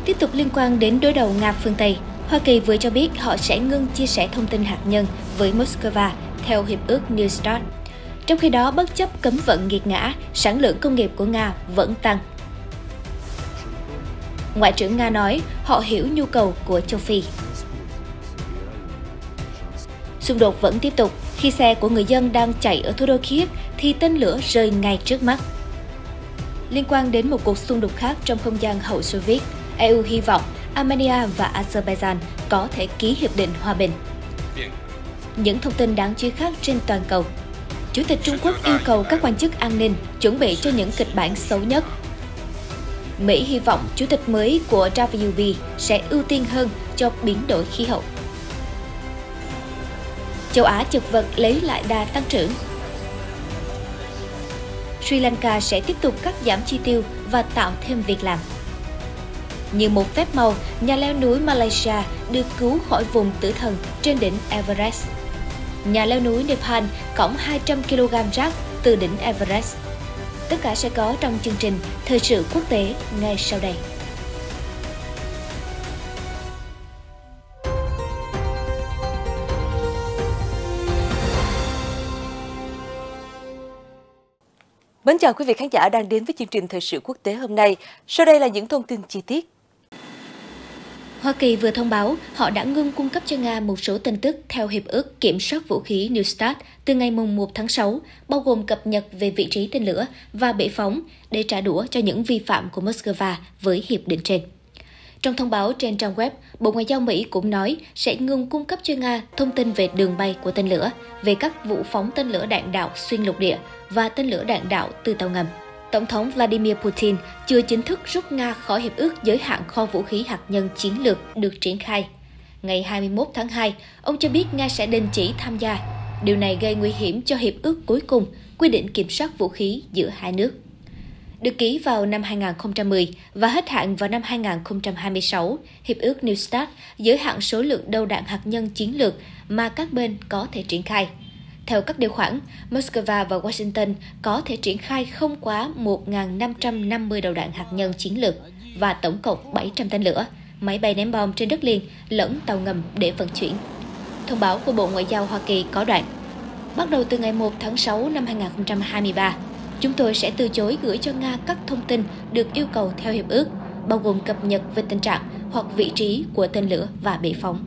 Tiếp tục liên quan đến đối đầu Nga phương Tây, Hoa Kỳ vừa cho biết họ sẽ ngưng chia sẻ thông tin hạt nhân với Moscow theo hiệp ước New START. Trong khi đó, bất chấp cấm vận nghiệt ngã, sản lượng công nghiệp của Nga vẫn tăng. Ngoại trưởng Nga nói họ hiểu nhu cầu của châu Phi. Xung đột vẫn tiếp tục khi xe của người dân đang chạy ở thủ đô Kiev thì tên lửa rơi ngay trước mắt. Liên quan đến một cuộc xung đột khác trong không gian hậu Xô Viết, EU hy vọng Armenia và Azerbaijan có thể ký hiệp định hòa bình. Những thông tin đáng chú ý khác trên toàn cầu. Chủ tịch Trung Quốc yêu cầu các quan chức an ninh chuẩn bị cho những kịch bản xấu nhất. Mỹ hy vọng chủ tịch mới của WB sẽ ưu tiên hơn cho biến đổi khí hậu. Châu Á chật vật lấy lại đà tăng trưởng. Sri Lanka sẽ tiếp tục cắt giảm chi tiêu và tạo thêm việc làm. Như một phép màu, nhà leo núi Malaysia được cứu khỏi vùng tử thần trên đỉnh Everest. Nhà leo núi Nepal cõng 200 kg rác từ đỉnh Everest. Tất cả sẽ có trong chương trình Thời sự quốc tế ngay sau đây. Mến chào quý vị khán giả đang đến với chương trình Thời sự quốc tế hôm nay. Sau đây là những thông tin chi tiết. Hoa Kỳ vừa thông báo họ đã ngưng cung cấp cho Nga một số tin tức theo Hiệp ước Kiểm soát Vũ khí New START từ ngày 1 tháng 6, bao gồm cập nhật về vị trí tên lửa và bệ phóng để trả đũa cho những vi phạm của Moscow với hiệp định trên. Trong thông báo trên trang web, Bộ Ngoại giao Mỹ cũng nói sẽ ngừng cung cấp cho Nga thông tin về đường bay của tên lửa, về các vụ phóng tên lửa đạn đạo xuyên lục địa và tên lửa đạn đạo từ tàu ngầm. Tổng thống Vladimir Putin chưa chính thức rút Nga khỏi hiệp ước giới hạn kho vũ khí hạt nhân chiến lược được triển khai. Ngày 21 tháng 2, ông cho biết Nga sẽ đình chỉ tham gia. Điều này gây nguy hiểm cho hiệp ước cuối cùng, quy định kiểm soát vũ khí giữa hai nước. Được ký vào năm 2010 và hết hạn vào năm 2026, Hiệp ước New START giới hạn số lượng đầu đạn hạt nhân chiến lược mà các bên có thể triển khai. Theo các điều khoản, Moscow và Washington có thể triển khai không quá 1.550 đầu đạn hạt nhân chiến lược và tổng cộng 700 tên lửa, máy bay ném bom trên đất liền lẫn tàu ngầm để vận chuyển. Thông báo của Bộ Ngoại giao Hoa Kỳ có đoạn: bắt đầu từ ngày 1 tháng 6 năm 2023, chúng tôi sẽ từ chối gửi cho Nga các thông tin được yêu cầu theo hiệp ước, bao gồm cập nhật về tình trạng hoặc vị trí của tên lửa và bệ phóng.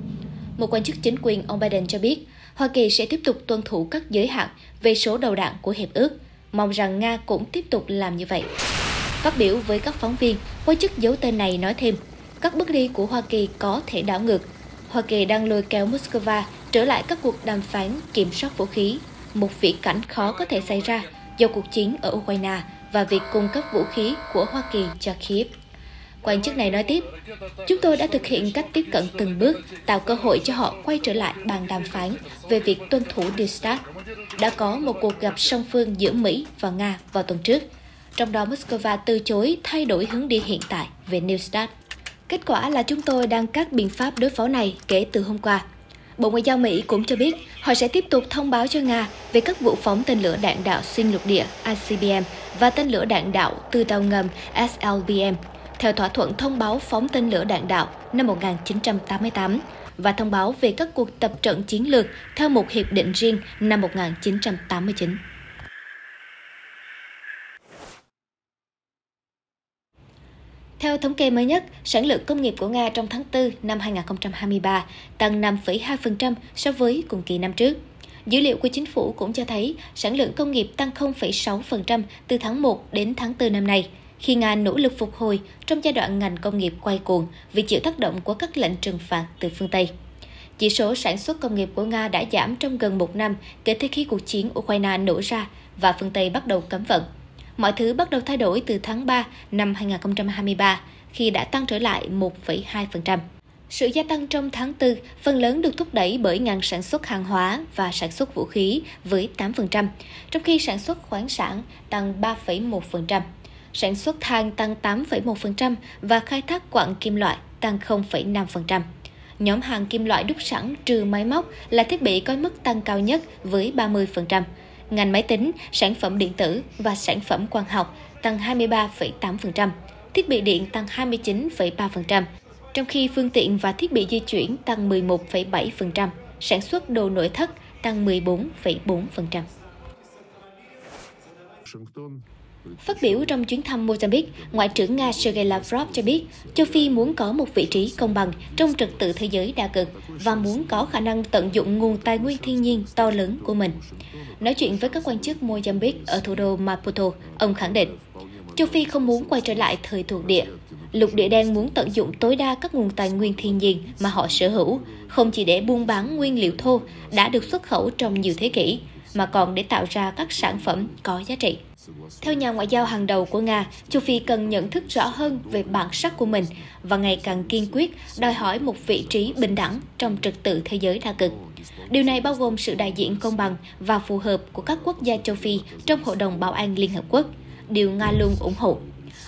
Một quan chức chính quyền ông Biden cho biết, Hoa Kỳ sẽ tiếp tục tuân thủ các giới hạn về số đầu đạn của hiệp ước, mong rằng Nga cũng tiếp tục làm như vậy. Phát biểu với các phóng viên, quan chức giấu tên này nói thêm, các bước đi của Hoa Kỳ có thể đảo ngược. Hoa Kỳ đang lôi kéo Moscow trở lại các cuộc đàm phán kiểm soát vũ khí, một viễn cảnh khó có thể xảy ra do cuộc chiến ở Ukraine và việc cung cấp vũ khí của Hoa Kỳ cho Kiev. Quan chức này nói tiếp, chúng tôi đã thực hiện cách tiếp cận từng bước, tạo cơ hội cho họ quay trở lại bàn đàm phán về việc tuân thủ New START. Đã có một cuộc gặp song phương giữa Mỹ và Nga vào tuần trước, trong đó Moscow từ chối thay đổi hướng đi hiện tại về New START. Kết quả là chúng tôi đang các biện pháp đối phó này kể từ hôm qua. Bộ Ngoại giao Mỹ cũng cho biết họ sẽ tiếp tục thông báo cho Nga về các vụ phóng tên lửa đạn đạo xuyên lục địa ICBM và tên lửa đạn đạo từ tàu ngầm SLBM, theo thỏa thuận thông báo phóng tên lửa đạn đạo năm 1988 và thông báo về các cuộc tập trận chiến lược theo một hiệp định riêng năm 1989. Theo thống kê mới nhất, sản lượng công nghiệp của Nga trong tháng 4 năm 2023 tăng 5,2% so với cùng kỳ năm trước. Dữ liệu của chính phủ cũng cho thấy sản lượng công nghiệp tăng 0,6% từ tháng 1 đến tháng 4 năm nay, khi Nga nỗ lực phục hồi trong giai đoạn ngành công nghiệp quay cuồng vì chịu tác động của các lệnh trừng phạt từ phương Tây. Chỉ số sản xuất công nghiệp của Nga đã giảm trong gần một năm kể từ khi cuộc chiến Ukraine nổ ra và phương Tây bắt đầu cấm vận. Mọi thứ bắt đầu thay đổi từ tháng 3 năm 2023 khi đã tăng trở lại 1,2%. Sự gia tăng trong tháng 4 phần lớn được thúc đẩy bởi ngành sản xuất hàng hóa và sản xuất vũ khí với 8%, trong khi sản xuất khoáng sản tăng 3,1%. Sản xuất than tăng 8,1% và khai thác quặng kim loại tăng 0,5%. Nhóm hàng kim loại đúc sẵn trừ máy móc là thiết bị có mức tăng cao nhất với 30%. Ngành máy tính, sản phẩm điện tử và sản phẩm quang học tăng 23,8%. thiết bị điện tăng 29,3%, trong khi phương tiện và thiết bị di chuyển tăng 11,7%, sản xuất đồ nội thất tăng 14,4%. Phát biểu trong chuyến thăm Mozambique, Ngoại trưởng Nga Sergei Lavrov cho biết châu Phi muốn có một vị trí công bằng trong trật tự thế giới đa cực và muốn có khả năng tận dụng nguồn tài nguyên thiên nhiên to lớn của mình. Nói chuyện với các quan chức Mozambique ở thủ đô Maputo, ông khẳng định, châu Phi không muốn quay trở lại thời thuộc địa. Lục địa đen muốn tận dụng tối đa các nguồn tài nguyên thiên nhiên mà họ sở hữu, không chỉ để buôn bán nguyên liệu thô đã được xuất khẩu trong nhiều thế kỷ, mà còn để tạo ra các sản phẩm có giá trị. Theo nhà ngoại giao hàng đầu của Nga, châu Phi cần nhận thức rõ hơn về bản sắc của mình và ngày càng kiên quyết đòi hỏi một vị trí bình đẳng trong trật tự thế giới đa cực. Điều này bao gồm sự đại diện công bằng và phù hợp của các quốc gia châu Phi trong Hội đồng Bảo an Liên Hợp Quốc, điều Nga luôn ủng hộ.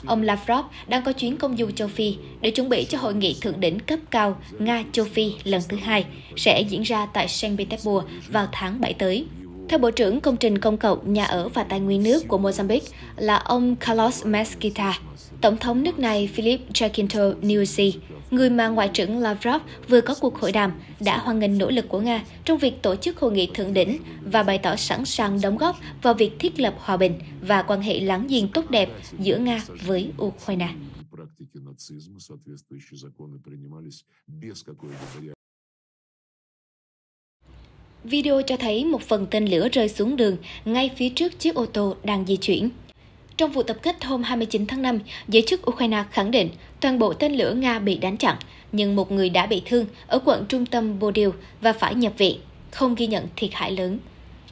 Ông Lavrov đang có chuyến công du châu Phi để chuẩn bị cho hội nghị thượng đỉnh cấp cao Nga-châu Phi lần thứ 2 sẽ diễn ra tại Saint Petersburg vào tháng 7 tới. Theo Bộ trưởng Công trình Công cộng, Nhà ở và Tài nguyên nước của Mozambique là ông Carlos Mesquita, Tổng thống nước này Filipe Jacinto Nyusi, người mà Ngoại trưởng Lavrov vừa có cuộc hội đàm, đã hoan nghênh nỗ lực của Nga trong việc tổ chức hội nghị thượng đỉnh và bày tỏ sẵn sàng đóng góp vào việc thiết lập hòa bình và quan hệ láng giềng tốt đẹp giữa Nga với Ukraine. Video cho thấy một phần tên lửa rơi xuống đường ngay phía trước chiếc ô tô đang di chuyển. Trong vụ tập kích hôm 29 tháng 5, giới chức Ukraine khẳng định toàn bộ tên lửa Nga bị đánh chặn, nhưng một người đã bị thương ở quận trung tâm Bodiu và phải nhập viện, không ghi nhận thiệt hại lớn.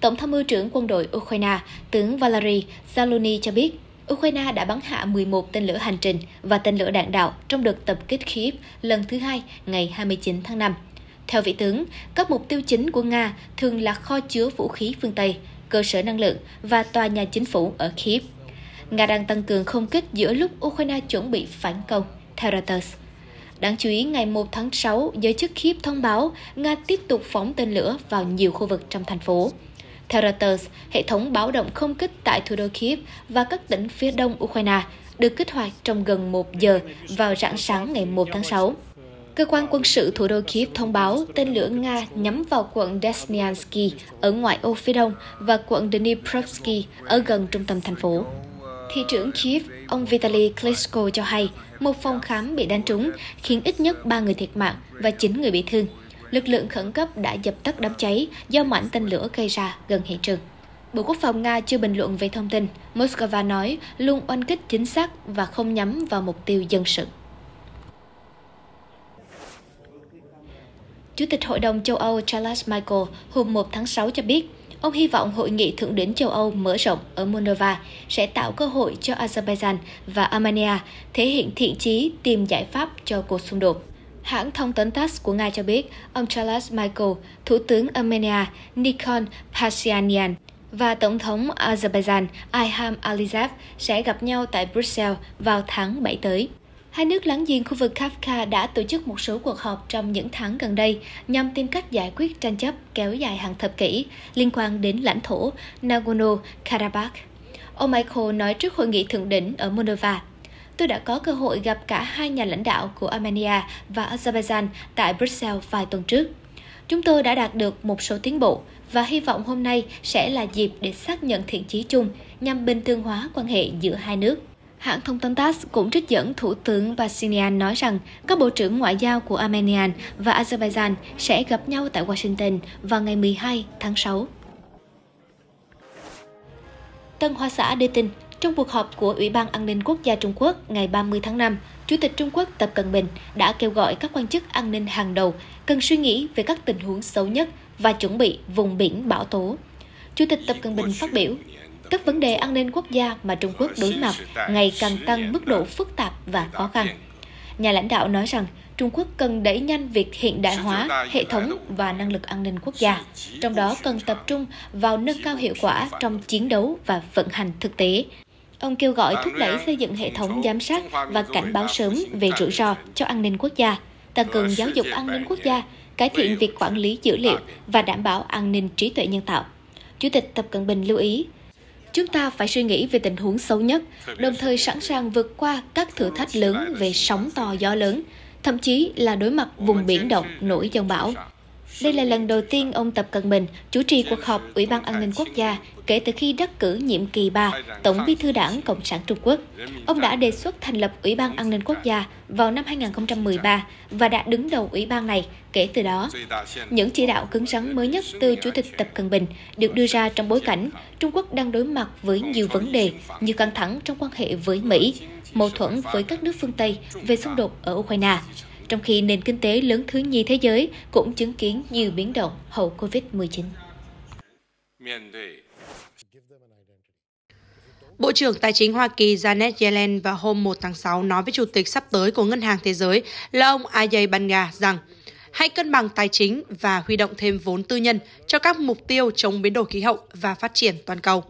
Tổng tham mưu trưởng quân đội Ukraine, tướng Valery Zaluzny cho biết, Ukraine đã bắn hạ 11 tên lửa hành trình và tên lửa đạn đạo trong đợt tập kích Kyiv lần thứ 2 ngày 29 tháng 5. Theo vị tướng, các mục tiêu chính của Nga thường là kho chứa vũ khí phương Tây, cơ sở năng lượng và tòa nhà chính phủ ở Kyiv. Nga đang tăng cường không kích giữa lúc Ukraine chuẩn bị phản công, theo Reuters. Đáng chú ý, ngày 1 tháng 6, giới chức Kyiv thông báo Nga tiếp tục phóng tên lửa vào nhiều khu vực trong thành phố. Theo Reuters, hệ thống báo động không kích tại thủ đô Kyiv và các tỉnh phía đông Ukraine được kích hoạt trong gần 1 giờ vào rạng sáng ngày 1 tháng 6. Cơ quan quân sự thủ đô Kyiv thông báo tên lửa Nga nhắm vào quận Desnyansky ở ngoại ô phía đông và quận Dnipropetrovsk ở gần trung tâm thành phố. Thị trưởng Kyiv, ông Vitaly Klitschko cho hay một phòng khám bị đánh trúng, khiến ít nhất 3 người thiệt mạng và 9 người bị thương. Lực lượng khẩn cấp đã dập tắt đám cháy do mảnh tên lửa gây ra gần hiện trường. Bộ Quốc phòng Nga chưa bình luận về thông tin. Moscow nói luôn oanh kích chính xác và không nhắm vào mục tiêu dân sự. Chủ tịch Hội đồng châu Âu Charles Michel hôm 1 tháng 6 cho biết, ông hy vọng hội nghị thượng đỉnh châu Âu mở rộng ở Moldova sẽ tạo cơ hội cho Azerbaijan và Armenia thể hiện thiện chí tìm giải pháp cho cuộc xung đột. Hãng thông tấn TASS của Nga cho biết, ông Charles Michel, Thủ tướng Armenia Nikol Pashinyan và Tổng thống Azerbaijan Ilham Aliyev sẽ gặp nhau tại Brussels vào tháng 7 tới. Hai nước láng giềng khu vực Kafka đã tổ chức một số cuộc họp trong những tháng gần đây nhằm tìm cách giải quyết tranh chấp kéo dài hàng thập kỷ liên quan đến lãnh thổ Nagorno-Karabakh. Ông Michel nói trước hội nghị thượng đỉnh ở Moldova, tôi đã có cơ hội gặp cả hai nhà lãnh đạo của Armenia và Azerbaijan tại Brussels vài tuần trước. Chúng tôi đã đạt được một số tiến bộ và hy vọng hôm nay sẽ là dịp để xác nhận thiện chí chung nhằm bình thường hóa quan hệ giữa hai nước. Hãng thông tấn TASS cũng trích dẫn Thủ tướng Pashinyan nói rằng các bộ trưởng ngoại giao của Armenia và Azerbaijan sẽ gặp nhau tại Washington vào ngày 12 tháng 6. Tân Hoa Xã đưa tin, trong cuộc họp của Ủy ban An ninh Quốc gia Trung Quốc ngày 30 tháng 5, Chủ tịch Trung Quốc Tập Cận Bình đã kêu gọi các quan chức an ninh hàng đầu cần suy nghĩ về các tình huống xấu nhất và chuẩn bị vùng biển bão tố. Chủ tịch Tập Cận Bình phát biểu, các vấn đề an ninh quốc gia mà Trung Quốc đối mặt ngày càng tăng mức độ phức tạp và khó khăn. Nhà lãnh đạo nói rằng Trung Quốc cần đẩy nhanh việc hiện đại hóa hệ thống và năng lực an ninh quốc gia, trong đó cần tập trung vào nâng cao hiệu quả trong chiến đấu và vận hành thực tế. Ông kêu gọi thúc đẩy xây dựng hệ thống giám sát và cảnh báo sớm về rủi ro cho an ninh quốc gia, tăng cường giáo dục an ninh quốc gia, cải thiện việc quản lý dữ liệu và đảm bảo an ninh trí tuệ nhân tạo. Chủ tịch Tập Cận Bình lưu ý, Chúng ta phải suy nghĩ về tình huống xấu nhất, đồng thời sẵn sàng vượt qua các thử thách lớn về sóng to gió lớn, thậm chí là đối mặt vùng biển động nổi giông bão. Đây là lần đầu tiên ông Tập Cận Bình chủ trì cuộc họp Ủy ban An ninh Quốc gia kể từ khi đắc cử nhiệm kỳ 3 Tổng bí thư Đảng Cộng sản Trung Quốc. Ông đã đề xuất thành lập Ủy ban An ninh Quốc gia vào năm 2013 và đã đứng đầu ủy ban này kể từ đó. Những chỉ đạo cứng rắn mới nhất từ Chủ tịch Tập Cận Bình được đưa ra trong bối cảnh Trung Quốc đang đối mặt với nhiều vấn đề như căng thẳng trong quan hệ với Mỹ, mâu thuẫn với các nước phương Tây về xung đột ở Ukraine, trong khi nền kinh tế lớn thứ nhì thế giới cũng chứng kiến nhiều biến động hậu Covid-19. Bộ trưởng Tài chính Hoa Kỳ Janet Yellen vào hôm 1 tháng 6 nói với Chủ tịch sắp tới của Ngân hàng Thế giới là ông Ajay Banga rằng hãy cân bằng tài chính và huy động thêm vốn tư nhân cho các mục tiêu chống biến đổi khí hậu và phát triển toàn cầu.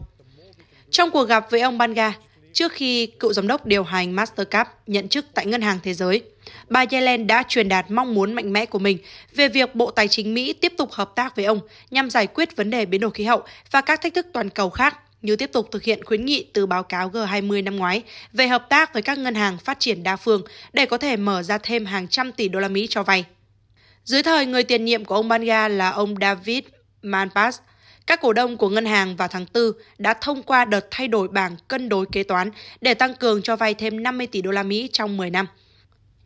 Trong cuộc gặp với ông Banga, trước khi cựu giám đốc điều hành Mastercard nhận chức tại Ngân hàng Thế giới, bà Yellen đã truyền đạt mong muốn mạnh mẽ của mình về việc Bộ Tài chính Mỹ tiếp tục hợp tác với ông nhằm giải quyết vấn đề biến đổi khí hậu và các thách thức toàn cầu khác, như tiếp tục thực hiện khuyến nghị từ báo cáo G20 năm ngoái về hợp tác với các ngân hàng phát triển đa phương để có thể mở ra thêm hàng trăm tỷ đô la Mỹ cho vay. Dưới thời người tiền nhiệm của ông Banga là ông David Malpass, các cổ đông của ngân hàng vào tháng 4 đã thông qua đợt thay đổi bảng cân đối kế toán để tăng cường cho vay thêm 50 tỷ đô la Mỹ trong 10 năm.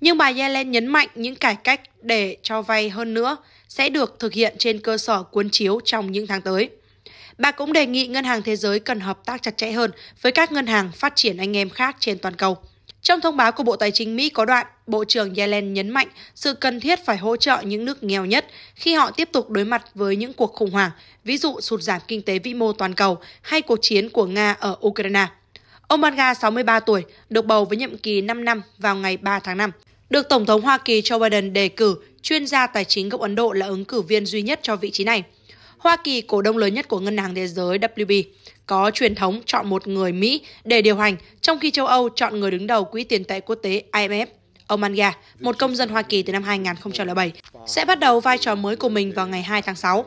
Nhưng bà Yellen nhấn mạnh những cải cách để cho vay hơn nữa sẽ được thực hiện trên cơ sở cuốn chiếu trong những tháng tới. Bà cũng đề nghị Ngân hàng Thế giới cần hợp tác chặt chẽ hơn với các ngân hàng phát triển anh em khác trên toàn cầu. Trong thông báo của Bộ Tài chính Mỹ có đoạn, Bộ trưởng Yellen nhấn mạnh sự cần thiết phải hỗ trợ những nước nghèo nhất khi họ tiếp tục đối mặt với những cuộc khủng hoảng, ví dụ sụt giảm kinh tế vĩ mô toàn cầu hay cuộc chiến của Nga ở Ukraine. Ông Banga, 63 tuổi, được bầu với nhiệm kỳ 5 năm vào ngày 3 tháng 5. Được Tổng thống Hoa Kỳ Joe Biden đề cử, chuyên gia tài chính gốc Ấn Độ là ứng cử viên duy nhất cho vị trí này. Hoa Kỳ, cổ đông lớn nhất của Ngân hàng Thế giới WB, có truyền thống chọn một người Mỹ để điều hành, trong khi châu Âu chọn người đứng đầu Quỹ tiền tệ quốc tế IMF. Ông Banga, một công dân Hoa Kỳ từ năm 2007, sẽ bắt đầu vai trò mới của mình vào ngày 2 tháng 6.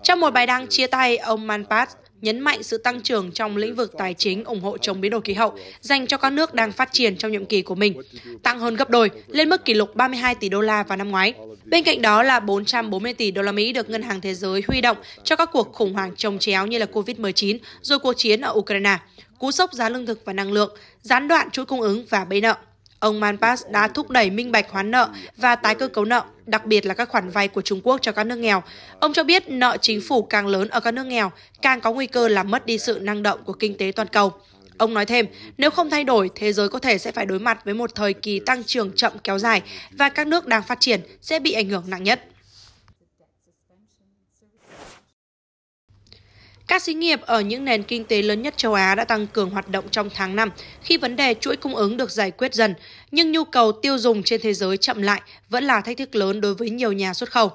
Trong một bài đăng chia tay, ông Malpass nhấn mạnh sự tăng trưởng trong lĩnh vực tài chính ủng hộ chống biến đổi khí hậu dành cho các nước đang phát triển trong nhiệm kỳ của mình, tăng hơn gấp đôi lên mức kỷ lục 32 tỷ đô la vào năm ngoái. Bên cạnh đó là 440 tỷ đô la Mỹ được Ngân hàng Thế giới huy động cho các cuộc khủng hoảng chồng chéo như là Covid-19, rồi cuộc chiến ở Ukraine, cú sốc giá lương thực và năng lượng, gián đoạn chuỗi cung ứng và bẫy nợ. Ông Malpass đã thúc đẩy minh bạch hoán nợ và tái cơ cấu nợ, đặc biệt là các khoản vay của Trung Quốc cho các nước nghèo. Ông cho biết nợ chính phủ càng lớn ở các nước nghèo, càng có nguy cơ làm mất đi sự năng động của kinh tế toàn cầu. Ông nói thêm, nếu không thay đổi, thế giới có thể sẽ phải đối mặt với một thời kỳ tăng trưởng chậm kéo dài và các nước đang phát triển sẽ bị ảnh hưởng nặng nhất. Các xí nghiệp ở những nền kinh tế lớn nhất châu Á đã tăng cường hoạt động trong tháng 5 khi vấn đề chuỗi cung ứng được giải quyết dần, nhưng nhu cầu tiêu dùng trên thế giới chậm lại vẫn là thách thức lớn đối với nhiều nhà xuất khẩu.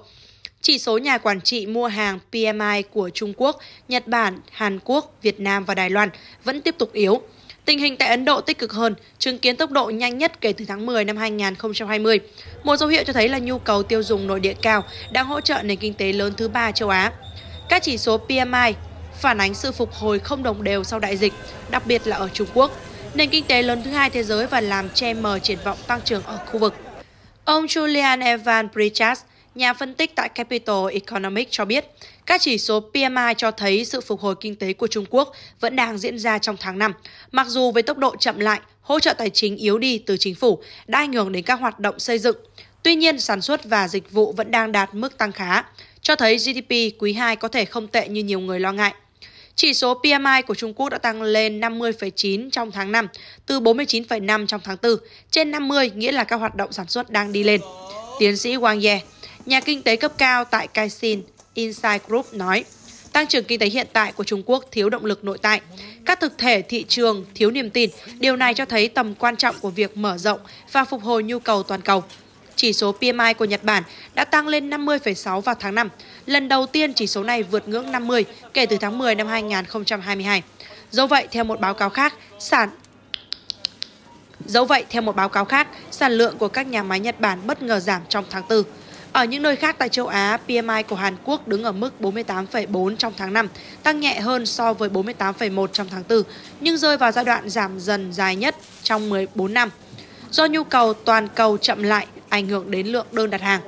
Chỉ số nhà quản trị mua hàng PMI của Trung Quốc, Nhật Bản, Hàn Quốc, Việt Nam và Đài Loan vẫn tiếp tục yếu. Tình hình tại Ấn Độ tích cực hơn, chứng kiến tốc độ nhanh nhất kể từ tháng 10 năm 2020. Một dấu hiệu cho thấy là nhu cầu tiêu dùng nội địa cao đang hỗ trợ nền kinh tế lớn thứ 3 châu Á. Các chỉ số PMI phản ánh sự phục hồi không đồng đều sau đại dịch, đặc biệt là ở Trung Quốc, nền kinh tế lớn thứ 2 thế giới và làm che mờ triển vọng tăng trưởng ở khu vực. Ông Julian Evan Pritchard, nhà phân tích tại Capital Economics cho biết, các chỉ số PMI cho thấy sự phục hồi kinh tế của Trung Quốc vẫn đang diễn ra trong tháng 5, mặc dù với tốc độ chậm lại, hỗ trợ tài chính yếu đi từ chính phủ đã ảnh hưởng đến các hoạt động xây dựng. Tuy nhiên, sản xuất và dịch vụ vẫn đang đạt mức tăng khá, cho thấy GDP quý 2 có thể không tệ như nhiều người lo ngại. Chỉ số PMI của Trung Quốc đã tăng lên 50,9 trong tháng 5, từ 49,5 trong tháng 4. Trên 50 nghĩa là các hoạt động sản xuất đang đi lên. Tiến sĩ Wang Ye, nhà kinh tế cấp cao tại Caixin Insight Group nói, tăng trưởng kinh tế hiện tại của Trung Quốc thiếu động lực nội tại. Các thực thể thị trường thiếu niềm tin. Điều này cho thấy tầm quan trọng của việc mở rộng và phục hồi nhu cầu toàn cầu. Chỉ số PMI của Nhật Bản đã tăng lên 50,6 vào tháng 5. Lần đầu tiên chỉ số này vượt ngưỡng 50 kể từ tháng 10 năm 2022. Dẫu vậy, theo một báo cáo khác, sản lượng của các nhà máy Nhật Bản bất ngờ giảm trong tháng 4. Ở những nơi khác tại châu Á, PMI của Hàn Quốc đứng ở mức 48,4 trong tháng 5, tăng nhẹ hơn so với 48,1 trong tháng 4, nhưng rơi vào giai đoạn giảm dần dài nhất trong 14 năm. Do nhu cầu toàn cầu chậm lại, ảnh hưởng đến lượng đơn đặt hàng.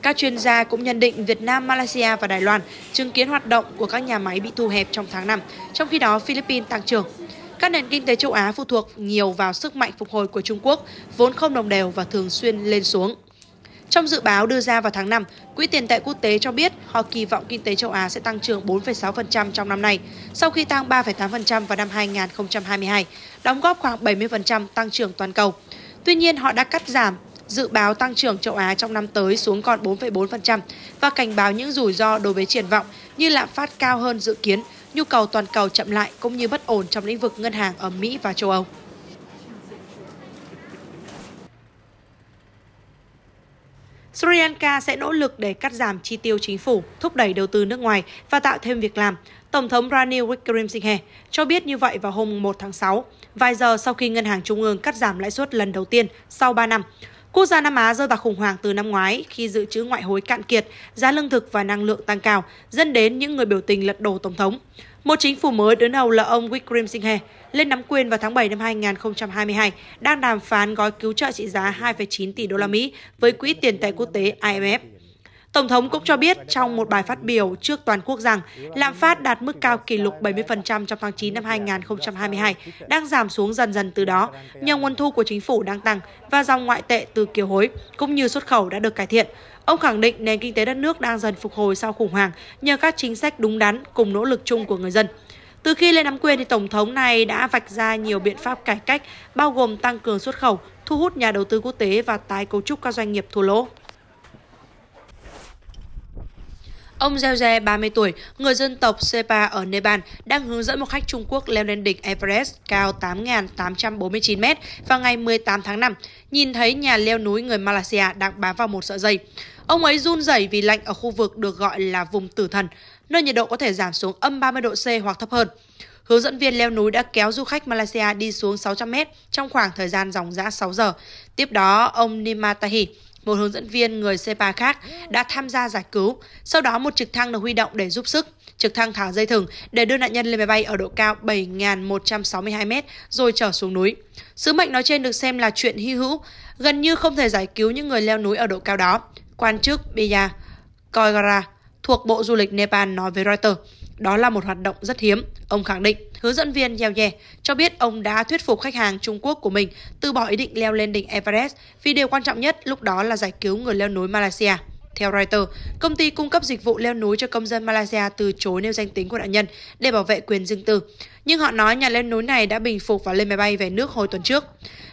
Các chuyên gia cũng nhận định Việt Nam, Malaysia và Đài Loan chứng kiến hoạt động của các nhà máy bị thu hẹp trong tháng 5, trong khi đó Philippines tăng trưởng. Các nền kinh tế châu Á phụ thuộc nhiều vào sức mạnh phục hồi của Trung Quốc, vốn không đồng đều và thường xuyên lên xuống. Trong dự báo đưa ra vào tháng 5, Quỹ tiền tệ quốc tế cho biết họ kỳ vọng kinh tế châu Á sẽ tăng trưởng 4,6% trong năm nay, sau khi tăng 3,8% vào năm 2022, đóng góp khoảng 70% tăng trưởng toàn cầu. Tuy nhiên, họ đã cắt giảm dự báo tăng trưởng châu Á trong năm tới xuống còn 4,4% và cảnh báo những rủi ro đối với triển vọng như lạm phát cao hơn dự kiến, nhu cầu toàn cầu chậm lại cũng như bất ổn trong lĩnh vực ngân hàng ở Mỹ và châu Âu. Sri Lanka sẽ nỗ lực để cắt giảm chi tiêu chính phủ, thúc đẩy đầu tư nước ngoài và tạo thêm việc làm. Tổng thống Ranil Wickremesinghe cho biết như vậy vào hôm 1 tháng 6, vài giờ sau khi Ngân hàng Trung ương cắt giảm lãi suất lần đầu tiên sau 3 năm. Quốc gia Nam Á rơi vào khủng hoảng từ năm ngoái khi dự trữ ngoại hối cạn kiệt, giá lương thực và năng lượng tăng cao, dẫn đến những người biểu tình lật đổ tổng thống. Một chính phủ mới đứng đầu là ông Wickremesinghe lên nắm quyền vào tháng 7 năm 2022, đang đàm phán gói cứu trợ trị giá 2,9 tỷ đô la Mỹ với Quỹ tiền tệ quốc tế IMF. Tổng thống cũng cho biết trong một bài phát biểu trước toàn quốc rằng lạm phát đạt mức cao kỷ lục 70% trong tháng 9 năm 2022, đang giảm xuống dần dần từ đó, nhờ nguồn thu của chính phủ đang tăng và dòng ngoại tệ từ kiều hối cũng như xuất khẩu đã được cải thiện. Ông khẳng định nền kinh tế đất nước đang dần phục hồi sau khủng hoảng nhờ các chính sách đúng đắn cùng nỗ lực chung của người dân. Từ khi lên nắm quyền thì Tổng thống này đã vạch ra nhiều biện pháp cải cách, bao gồm tăng cường xuất khẩu, thu hút nhà đầu tư quốc tế và tái cấu trúc các doanh nghiệp thua lỗ. Ông Jeje, 30 tuổi, người dân tộc Sepa ở Nepal, đang hướng dẫn một khách Trung Quốc leo lên đỉnh Everest cao 8.849 m vào ngày 18 tháng 5, nhìn thấy nhà leo núi người Malaysia đang bám vào một sợi dây. Ông ấy run rẩy vì lạnh ở khu vực được gọi là vùng tử thần, nơi nhiệt độ có thể giảm xuống âm 30 độ C hoặc thấp hơn. Hướng dẫn viên leo núi đã kéo du khách Malaysia đi xuống 600 m trong khoảng thời gian ròng rã 6 giờ. Tiếp đó, ông Nimatahi, một hướng dẫn viên người Sepa khác, đã tham gia giải cứu. Sau đó một trực thăng được huy động để giúp sức. Trực thăng thả dây thừng để đưa nạn nhân lên máy bay ở độ cao 7.162 m rồi trở xuống núi. Sứ mệnh nói trên được xem là chuyện hy hữu, gần như không thể giải cứu những người leo núi ở độ cao đó. Quan chức Biya Koigara thuộc Bộ Du lịch Nepal nói với Reuters, đó là một hoạt động rất hiếm. Ông khẳng định, hướng dẫn viên Yeoye cho biết ông đã thuyết phục khách hàng Trung Quốc của mình từ bỏ ý định leo lên đỉnh Everest vì điều quan trọng nhất lúc đó là giải cứu người leo núi Malaysia. Theo Reuters, công ty cung cấp dịch vụ leo núi cho công dân Malaysia từ chối nêu danh tính của nạn nhân để bảo vệ quyền riêng tư. Nhưng họ nói nhà leo núi này đã bình phục và lên máy bay về nước hồi tuần trước.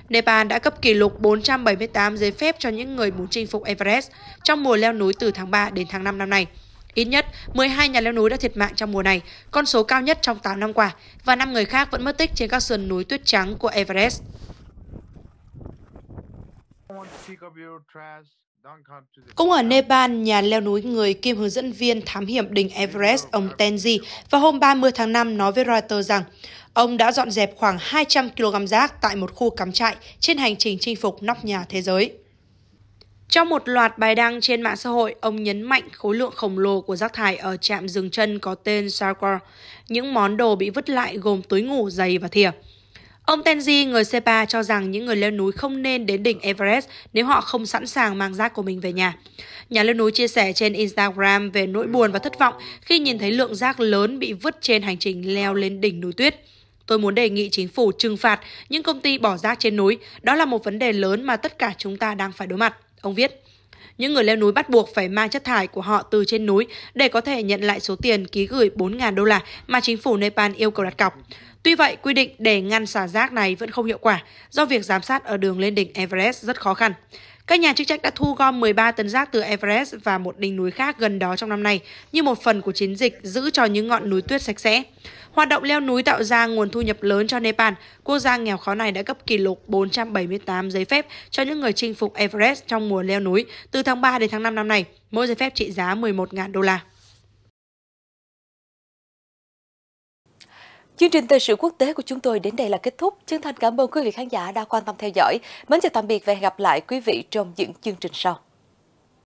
Nepal đã cấp kỷ lục 478 giấy phép cho những người muốn chinh phục Everest trong mùa leo núi từ tháng 3 đến tháng 5 năm nay. Ít nhất 12 nhà leo núi đã thiệt mạng trong mùa này, con số cao nhất trong 8 năm qua, và 5 người khác vẫn mất tích trên các sườn núi tuyết trắng của Everest. Cũng ở Nepal, nhà leo núi người kiêm hướng dẫn viên thám hiểm đỉnh Everest, ông Tenji, vào hôm 30 tháng 5 nói với Reuters rằng ông đã dọn dẹp khoảng 200 kg rác tại một khu cắm trại trên hành trình chinh phục nóc nhà thế giới. Trong một loạt bài đăng trên mạng xã hội, ông nhấn mạnh khối lượng khổng lồ của rác thải ở trạm dừng chân có tên Sarkar. Những món đồ bị vứt lại gồm túi ngủ, giày và thìa. Ông Tenji, người Sepa, cho rằng những người leo núi không nên đến đỉnh Everest nếu họ không sẵn sàng mang rác của mình về nhà. Nhà leo núi chia sẻ trên Instagram về nỗi buồn và thất vọng khi nhìn thấy lượng rác lớn bị vứt trên hành trình leo lên đỉnh núi tuyết. Tôi muốn đề nghị chính phủ trừng phạt những công ty bỏ rác trên núi. Đó là một vấn đề lớn mà tất cả chúng ta đang phải đối mặt. Ông viết, những người leo núi bắt buộc phải mang chất thải của họ từ trên núi để có thể nhận lại số tiền ký gửi 4.000 đô la mà chính phủ Nepal yêu cầu đặt cọc. Tuy vậy, quy định để ngăn xả rác này vẫn không hiệu quả do việc giám sát ở đường lên đỉnh Everest rất khó khăn. Các nhà chức trách đã thu gom 13 tấn rác từ Everest và một đỉnh núi khác gần đó trong năm nay như một phần của chiến dịch giữ cho những ngọn núi tuyết sạch sẽ. Hoạt động leo núi tạo ra nguồn thu nhập lớn cho Nepal. Quốc gia nghèo khó này đã cấp kỷ lục 478 giấy phép cho những người chinh phục Everest trong mùa leo núi từ tháng 3 đến tháng 5 năm nay, mỗi giấy phép trị giá 11.000 đô la. Chương trình thời sự quốc tế của chúng tôi đến đây là kết thúc. Chân thành cảm ơn quý vị khán giả đã quan tâm theo dõi. Mến chào tạm biệt và hẹn gặp lại quý vị trong những chương trình sau.